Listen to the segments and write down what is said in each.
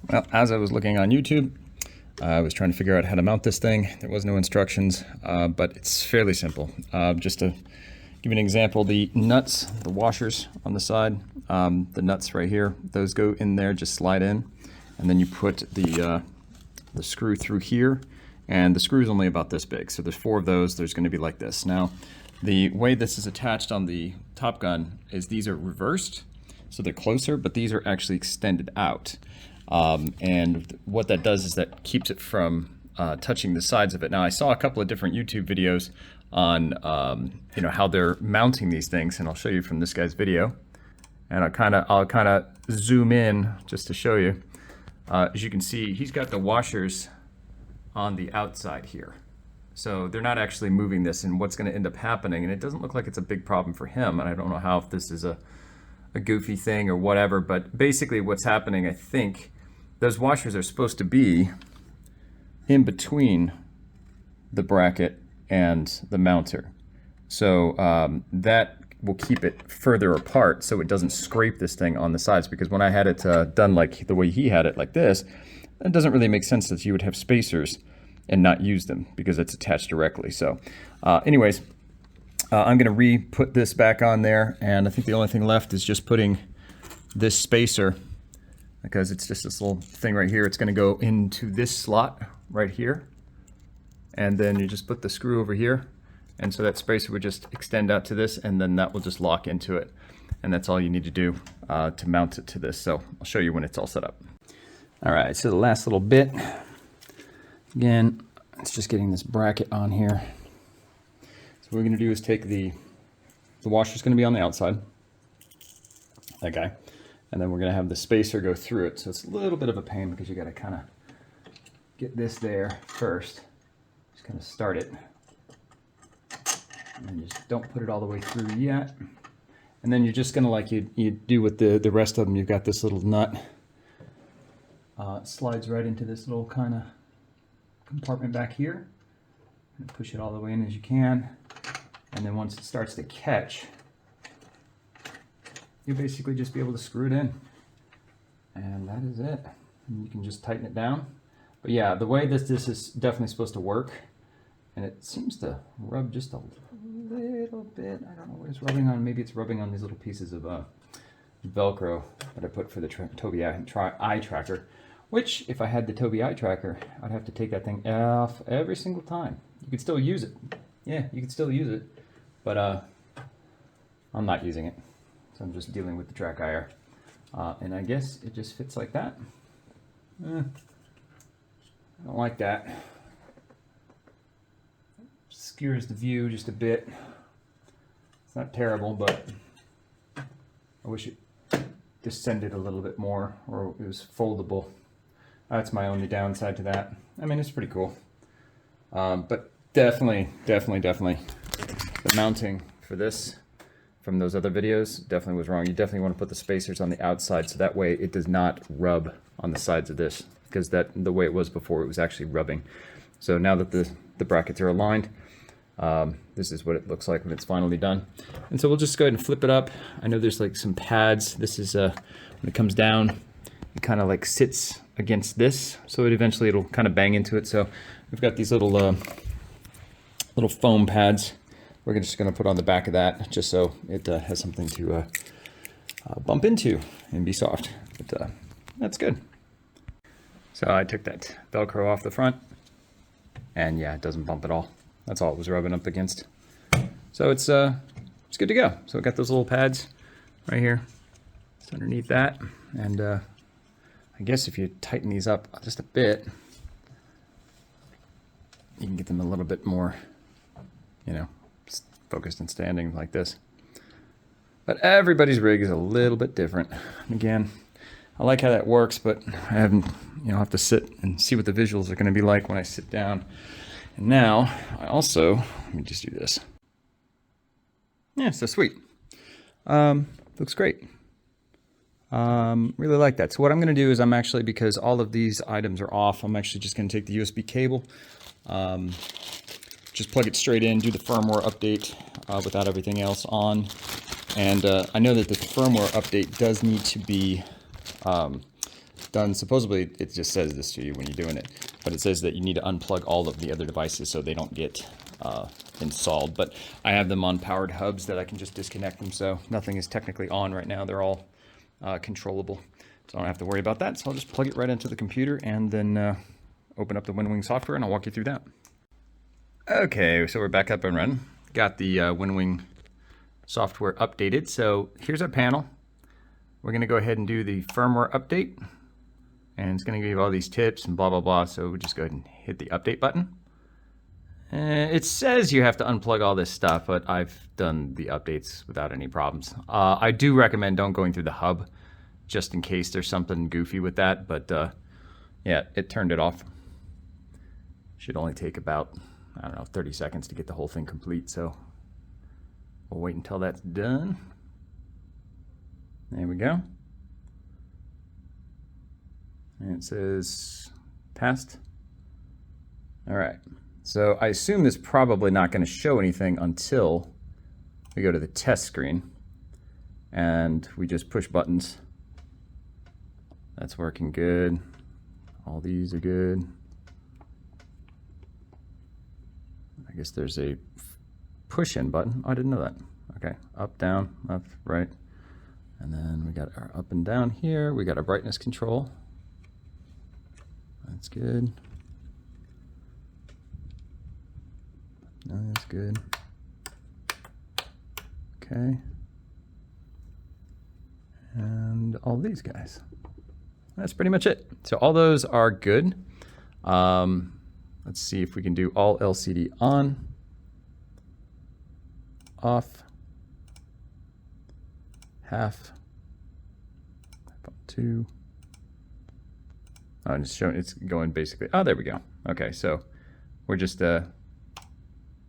Well, as I was looking on YouTube, I was trying to figure out how to mount this thing. There was no instructions, but it's fairly simple. Just to give you an example, the nuts, the washers on the side, the nuts right here, those go in there, just slide in, and then you put the screw through here, and the screw is only about this big. So there's 4 of those. There's going to be like this. Now, the way this is attached on the Top Gun is these are reversed, so they're closer, but these are actually extended out. And what that does is that keeps it from touching the sides of it. Now, I saw a couple of different YouTube videos on how they're mounting these things, and I'll show you from this guy's video. And I'll kind of zoom in just to show you. As you can see, he's got the washers on the outside here. So they're not actually moving this, and what's going to end up happening, and it doesn't look like it's a big problem for him, and I don't know how, if this is a goofy thing or whatever, but basically what's happening, I think, those washers are supposed to be in between the bracket and the mounter. So that will keep it further apart so it doesn't scrape this thing on the sides, because when I had it done like the way he had it, like this, it doesn't really make sense that you would have spacers and not use them because it's attached directly. So anyways, I'm going to re-put this back on there, and I think the only thing left is just putting this spacer, because it's just this little thing right here. It's going to go into this slot right here, and then you just put the screw over here, and so that spacer would just extend out to this, and then that will just lock into it, and that's all you need to do to mount it to this. So I'll show you when it's all set up. All right, so the last little bit, again, it's just getting this bracket on here. So what we're going to do is take the washer's going to be on the outside, that guy, and then we're going to have the spacer go through it. So it's a little bit of a pain because you got to kind of get this there first. Just kind of start it, and then just don't put it all the way through yet. And then you're just going to, like you do with the rest of them, you've got this little nut. Slides right into this little kind of compartment back here, and push it all the way in as you can, and then once it starts to catch, you'll basically just be able to screw it in, and that is it. And you can just tighten it down. But yeah, the way this is definitely supposed to work, and it seems to rub just a little bit. I don't know what it's rubbing on. Maybe it's rubbing on these little pieces of Velcro that I put for the Tobii eye tracker, which, if I had the Tobii eye tracker, I'd have to take that thing off every single time. You could still use it. Yeah, you could still use it, but I'm not using it. So I'm just dealing with the track IR. And I guess it just fits like that. I don't like that. Obscures the view just a bit. It's not terrible, but I wish it descended a little bit more, or it was foldable. That's my only downside to that. I mean, it's pretty cool. But definitely the mounting for this from those other videos definitely was wrong. You definitely want to put the spacers on the outside so that way it does not rub on the sides of this, because the way it was before, it was actually rubbing. So now that the brackets are aligned, this is what it looks like when it's finally done. And so we'll just go ahead and flip it up. I know there's like some pads. This is when it comes down, it kind of like sits against this, so it'll kind of bang into it. So we've got these little foam pads we're just going to put on the back of that, just so it has something to bump into and be soft. But that's good. So I took that Velcro off the front, and yeah, it doesn't bump at all. That's all it was rubbing up against. So it's good to go. So we got those little pads right here. It's underneath that, and I guess if you tighten these up just a bit, you can get them a little bit more, focused and standing like this. But everybody's rig is a little bit different. Again, I like how that works, but I haven't, I'll have to sit and see what the visuals are going to be like when I sit down. And now I also, let me just do this. Yeah, so sweet. Looks great. Really like that. So what I'm going to do is because all of these items are off, I'm actually just going to take the USB cable, just plug it straight in, do the firmware update without everything else on. And I know that the firmware update does need to be done. Supposedly, it just says this to you when you're doing it, but it says that you need to unplug all of the other devices so they don't get installed. But I have them on powered hubs that I can just disconnect them, so nothing is technically on right now. They're all controllable, so I don't have to worry about that. So I'll just plug it right into the computer and then open up the WinWing software, and I'll walk you through that. Okay, so we're back up and running. Got the WinWing software updated. So here's our panel. We're going to go ahead and do the firmware update, and it's going to give you all these tips and blah blah blah. So we'll just go ahead and hit the update button. It says you have to unplug all this stuff, but I've done the updates without any problems. I do recommend don't going through the hub, just in case there's something goofy with that. But yeah, it turned it off. Should only take about, I don't know, 30 seconds to get the whole thing complete. So we'll wait until that's done. There we go. And it says passed. All right. So I assume this is probably not going to show anything until we go to the test screen and we just push buttons. That's working good. All these are good. I guess there's a push in button. Oh, I didn't know that. Okay. Up, down, left, right. And then we got our up and down here. We got our brightness control. That's good. That's good. Okay. And all these guys. That's pretty much it. So all those are good. Let's see if we can do all LCD on, off, half, 2. Oh, it's showing, it's going basically, oh, there we go. Okay, so we're just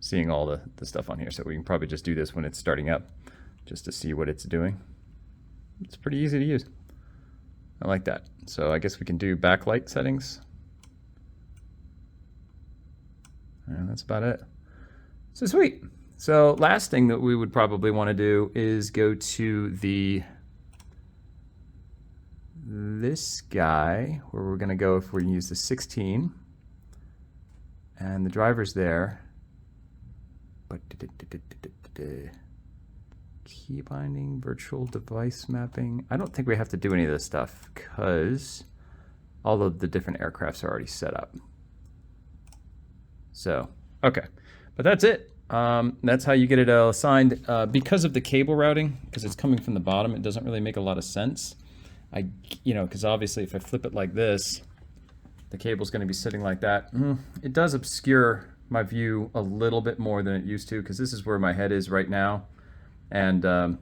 seeing all the stuff on here. So we can probably just do this when it's starting up, just to see what it's doing. It's pretty easy to use. I like that. So I guess we can do backlight settings. And that's about it. So sweet. So last thing that we would probably want to do is go to this guy, where we're going to go if we use the 16, and the driver's there. But key binding, virtual device mapping. I don't think we have to do any of this stuff because all of the different aircrafts are already set up. So, okay, but that's it. That's how you get it assigned. Because of the cable routing, because it's coming from the bottom, it doesn't really make a lot of sense. Because obviously if I flip it like this, the cable's going to be sitting like that. It does obscure my view a little bit more than it used to, because this is where my head is right now. And I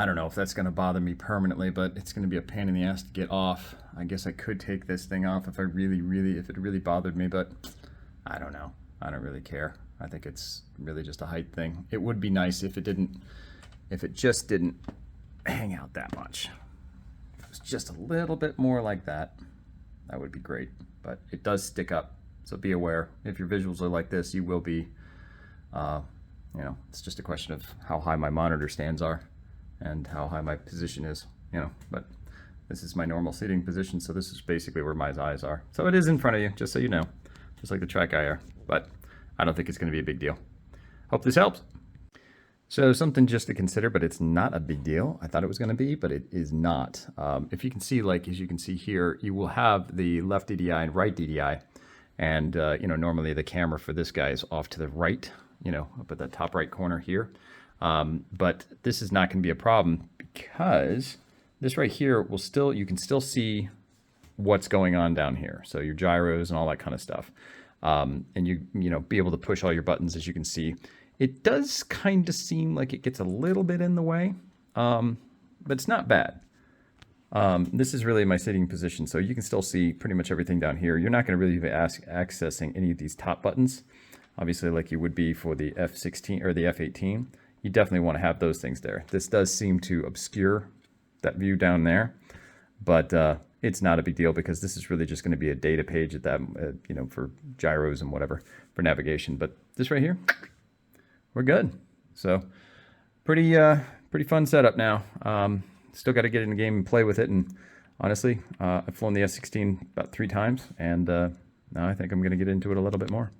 don't know if that's going to bother me permanently, but it's going to be a pain in the ass to get off. I guess I could take this thing off if it really bothered me, but I don't know. I don't really care. I think it's really just a height thing. It would be nice if it just didn't hang out that much. If it was just a little bit more like that, that would be great. But it does stick up, so be aware. If your visuals are like this, you will be, it's just a question of how high my monitor stands are and how high my position is, but this is my normal seating position, so this is basically where my eyes are. So it is in front of you, just so you know, just like the track eye are, but I don't think it's going to be a big deal. Hope this helps. So something just to consider, but it's not a big deal. I thought it was going to be, but it is not. If you can see, as you can see here, you will have the left DDI and right DDI, and normally the camera for this guy is off to the right, up at the top right corner here. But this is not going to be a problem because this right here you can still see what's going on down here. So your gyros and all that kind of stuff. And you be able to push all your buttons, as you can see. It does kind of seem like it gets a little bit in the way, but it's not bad. This is really my sitting position, so you can still see pretty much everything down here. You're not going to really be accessing any of these top buttons, obviously, like you would be for the F16 or the F18. You definitely want to have those things there. This does seem to obscure that view down there, but it's not a big deal because this is really just going to be a data page at that, for gyros and whatever for navigation. But this right here, we're good. So pretty fun setup now. Still got to get in the game and play with it, and honestly, I've flown the F16 about 3 times, and now I think I'm going to get into it a little bit more.